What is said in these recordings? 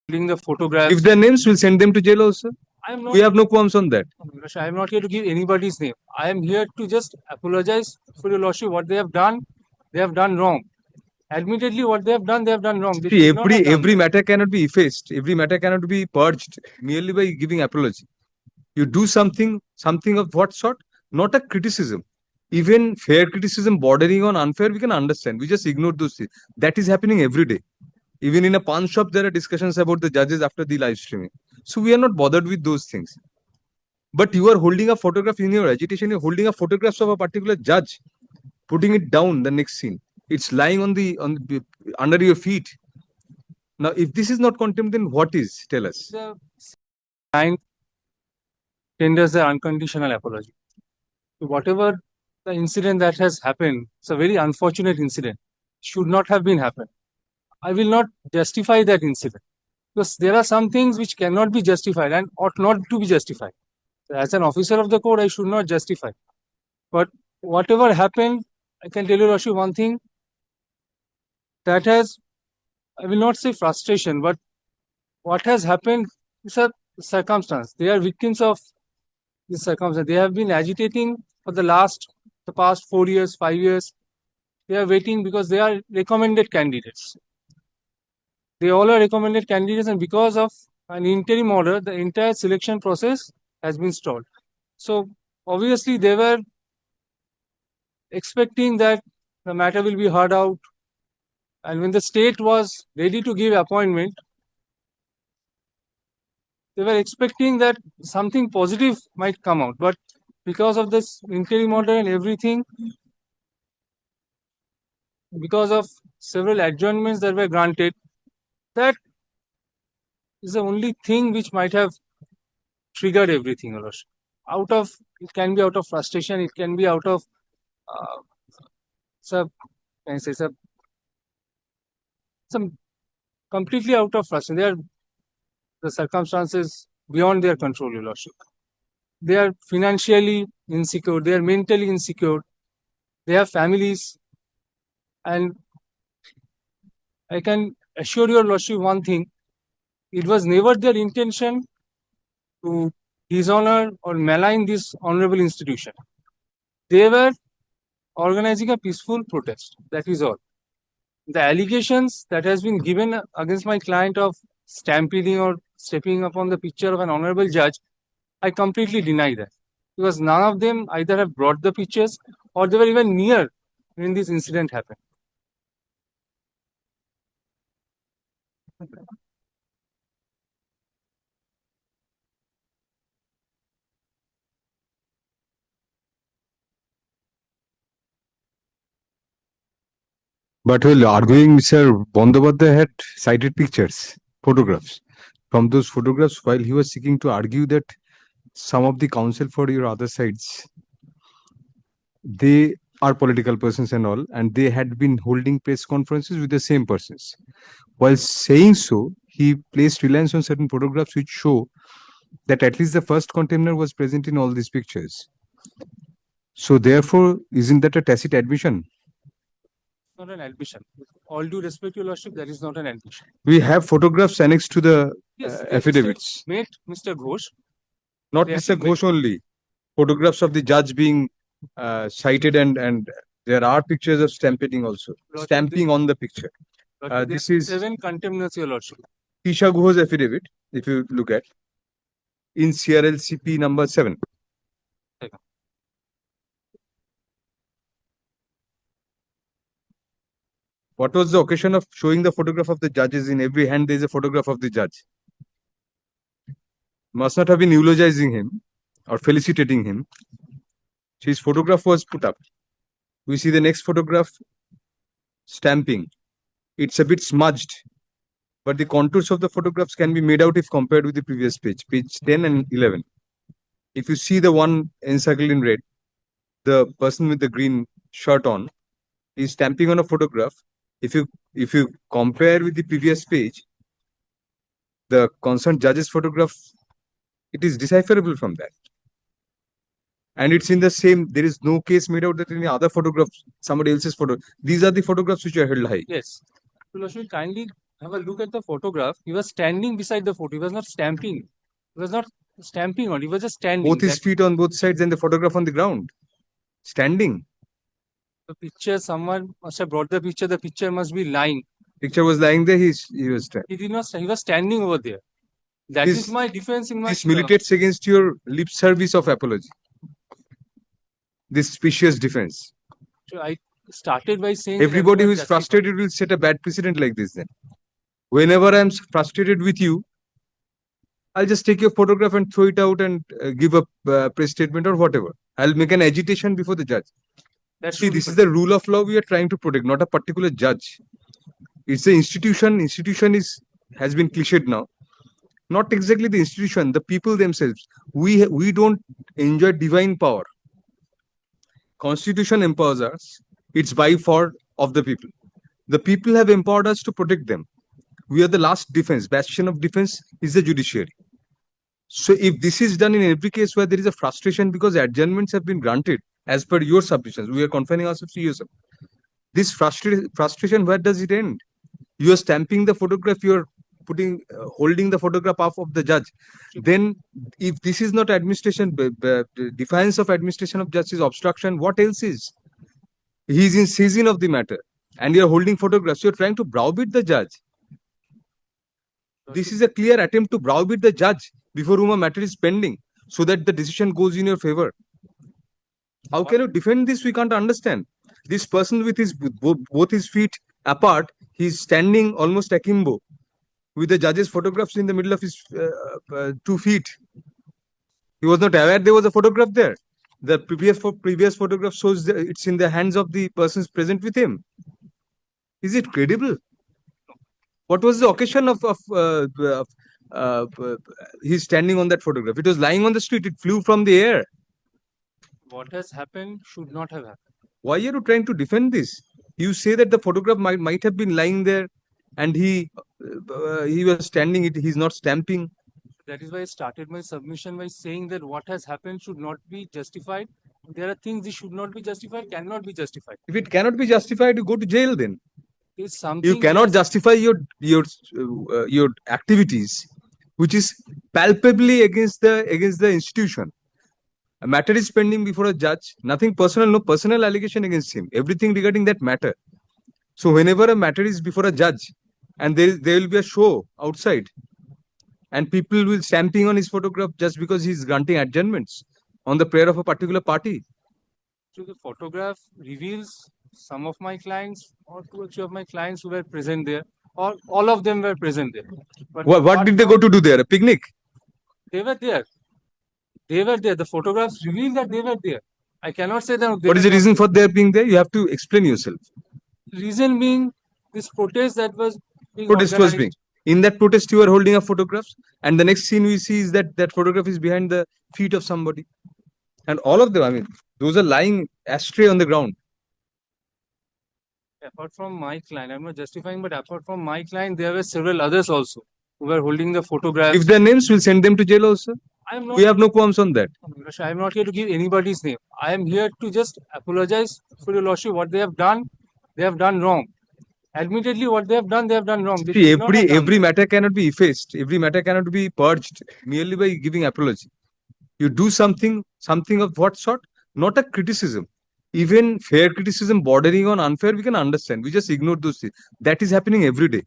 The photographs. If their names, we'll send them to jail also. We have no qualms on that. I am not here to give anybody's name. I am here to just apologize for your lordship. What they have done wrong. Admittedly, what they have done wrong. See, every matter cannot be effaced. Every matter cannot be purged merely by giving apology. You do something of what sort? Not a criticism. Even fair criticism bordering on unfair, we can understand. We just ignore those things. That is happening every day. Even in a pawn shop, there are discussions about the judges after the live streaming. So we are not bothered with those things. But you are holding a photograph in your agitation, you're holding a photograph of a particular judge, putting it down the next scene. It's lying on the under your feet. Now, if this is not contempt, then what is? Tell us. The client tenders an unconditional apology. So whatever the incident that has happened, it's a very unfortunate incident. Should not have been happened. I will not justify that incident because there are some things which cannot be justified and ought not to be justified. So as an officer of the court, I should not justify. But whatever happened, I can tell you, Rashi, one thing that has, I will not say frustration, but what has happened is a circumstance. They are victims of this circumstance. They have been agitating for the past 4 years, 5 years. They are waiting because they are recommended candidates. They all are recommended candidates, and because of an interim order, the entire selection process has been stalled. So obviously they were expecting that the matter will be heard out, and when the state was ready to give appointment, they were expecting that something positive might come out. But because of this interim order and everything, because of several adjournments that were granted, that is the only thing which might have triggered everything. It can be out of frustration, it can be out of some completely out of frustration. They are the circumstances beyond their control, Your Lordship. They are financially insecure, they are mentally insecure, they have families, and I can assure Your Lordship one thing, it was never their intention to dishonor or malign this honorable institution. They were organizing a peaceful protest, that is all. The allegations that has been given against my client of stampeding or stepping upon the picture of an honorable judge, I completely deny that. Because none of them either have brought the pictures or they were even near when this incident happened. But while arguing, Mr. Bandyopadhyay had cited pictures, photographs. From those photographs, while he was seeking to argue that some of the counsel for your other sides, they are political persons and all, and they had been holding press conferences with the same persons. While saying so, he placed reliance on certain photographs which show that at least the first contender was present in all these pictures. So therefore, isn't that a tacit admission? Not an admission. With all due respect, Your Lordship, that is not an admission. We have photographs annexed to the affidavits. Met Mr. Ghosh. Not Mr. Ghosh only. Photographs of the judge being cited, and there are pictures of stampeding also. Stamping on the picture. This is 7 contemners, Your Lordship. Tisha Ghosh's affidavit, if you look at, in CRLCP number 7. What was the occasion of showing the photograph of the judges? In every hand there is a photograph of the judge. Must not have been eulogizing him or felicitating him. His photograph was put up. We see the next photograph, stamping. It's a bit smudged, but the contours of the photographs can be made out if compared with the previous page 10 and 11. If you see the one encircled in red, the person with the green shirt on is stamping on a photograph. If you compare with the previous page, the concerned judge's photograph, it is decipherable from that. And it's in the same, there is no case made out that any other photograph, somebody else's photo. These are the photographs which are held high. Yes. Kindly have a look at the photograph. He was standing beside the photo. He was not stamping. He was not stamping on. He was just standing. Both his That feet on both sides and the photograph on the ground. Standing. the picture, someone must have brought the picture. The picture must be lying. Picture was lying there, he was standing. He did not. He was standing over there. That This- is my defense in my. This militates against your lip service of apology. This specious defense. I started by saying that Everybody who everyone is justified. frustrated will set a bad precedent like this then. Whenever I'm frustrated with you, I'll just take your photograph and throw it out and give a press statement or whatever. I'll make an agitation before the judge. That See, should be this is the rule of law we are trying to protect, not a particular judge. It's the institution. Institution has been cliched now. Not exactly the institution, the people themselves. We don't enjoy divine power. Constitution empowers us. It's by for of the people. The people have empowered us to protect them. We are the last defense. Bastion of defense is the judiciary. So if this is done in every case where there is a frustration because adjournments have been granted as per your submissions, we are confining ourselves to your submissions. This frustration, where does it end? You are stamping the photograph, you are putting, holding the photograph up of the judge. Then, if this is not administration, defiance of administration of justice, obstruction, what else is? He is in season of the matter, and you are holding photographs. You are trying to browbeat the judge. This is a clear attempt to browbeat the judge before whom a matter is pending, so that the decision goes in your favor. How can you defend this? We can't understand. This person with his both his feet apart, he's standing almost akimbo, with the judge's photographs in the middle of his 2 feet. He was not aware there was a photograph there. The previous photograph shows it's in the hands of the persons present with him. Is it credible? What was the occasion of he's standing on that photograph? It was lying on the street. It flew from the air. What has happened should not have happened. Why are you trying to defend this? You say that the photograph might have been lying there, and he was standing it. He's not stamping. That is why I started my submission by saying that what has happened should not be justified. There are things that should not be justified, cannot be justified. If it cannot be justified, you go to jail then. It's something You cannot justify your activities, which is palpably against the institution. A matter is pending before a judge. Nothing personal, no personal allegation against him. Everything regarding that matter. So whenever a matter is before a judge, and there will be a show outside, and people will stamping on his photograph just because he's granting adjournments on the prayer of a particular party. So the photograph reveals some of my clients or 2 or 3 of my clients who were present there, or all of them were present there. But What did they go to do there? A picnic? They were there. They were there. The photographs reveal that they were there. I cannot say that. What is the reason for their being there? You have to explain yourself. Reason being this protest that was being Protest was organized. being. In that protest, you are holding up photographs, and the next scene we see is that photograph is behind the feet of somebody, and all of them. I mean, those are lying astray on the ground. Apart from my client, I'm not justifying, but apart from my client, there were several others also who were holding the photographs. If their names, will send them to jail also. I'm not. We have no qualms on that. I'm not here to give anybody's name. I am here to just apologize for your lordship. What they have done wrong. Admittedly, what they have done wrong. They See, should not have done every that. matter cannot be effaced. Every matter cannot be purged merely by giving apology. You do something of what sort? Not a criticism. Even fair criticism bordering on unfair, we can understand. We just ignore those things. That is happening every day.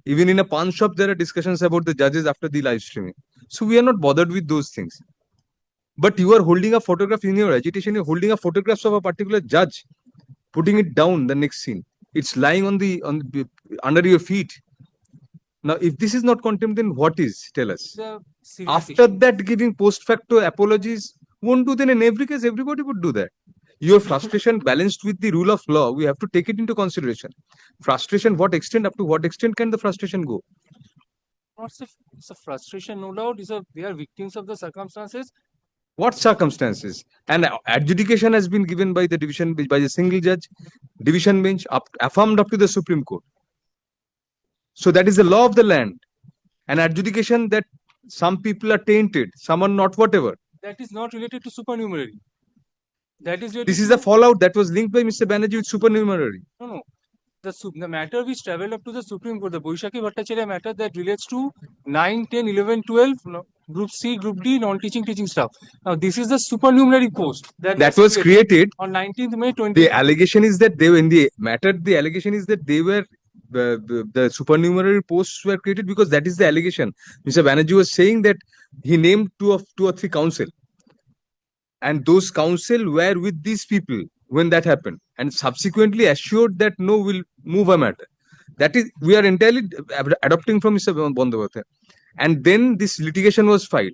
Even in a pawn shop, there are discussions about the judges after the live streaming. So we are not bothered with those things. But you are holding a photograph in your agitation. You're holding a photographs of a particular judge, putting it down the next scene. It's lying on the under your feet. Now, if this is not contempt, then what is? Tell us. It's a serious After issue. that, giving post facto apologies won't do. Then in every case, everybody would do that. Your frustration balanced with the rule of law, we have to take it into consideration. Frustration, what extent? Up to what extent can the frustration go? It's a frustration, no doubt. They are victims of the circumstances. What circumstances? And adjudication has been given by the division by the single judge, division bench, affirmed up to the Supreme Court. So that is the law of the land. An adjudication that some people are tainted, some are not, whatever. That is not related to supernumerary. That is related This is the fallout that was linked by Mr. Banerjee with supernumerary. no. the matter which traveled up to the Supreme Court, the Boishaki Bhattacharya matter that relates to 9, 10, 11, 12, Group C, Group D, non-teaching, teaching staff. Now, this is the supernumerary post That was created. on 19th May 20. The allegation is that they were in the matter. The allegation is that they were the supernumerary posts were created because that is the allegation. Mr. Banerjee was saying that he named two or three counsel, and those counsel were with these people when that happened, and subsequently assured that no, will move a matter. That is, we are entirely adopting from Mr. Bandyopadhyay. And then this litigation was filed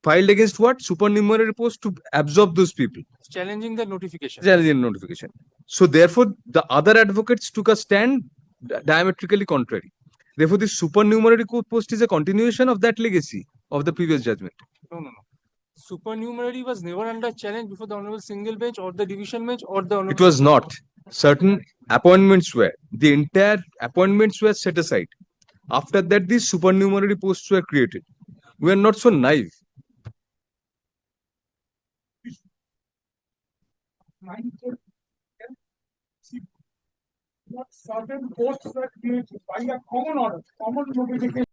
against what? Supernumerary post to absorb those people. Challenging the notification. Challenging notification. So therefore, the other advocates took a stand diametrically contrary. Therefore, this supernumerary post is a continuation of that legacy of the previous judgment. No. Supernumerary was never under challenge before the Honorable Single Bench or the Division Bench or the Honorable. It was not. Certain appointments were. The entire appointments were set aside. After that, these supernumerary posts were created. We are not so naive. Certain posts were created by a common order, common notification.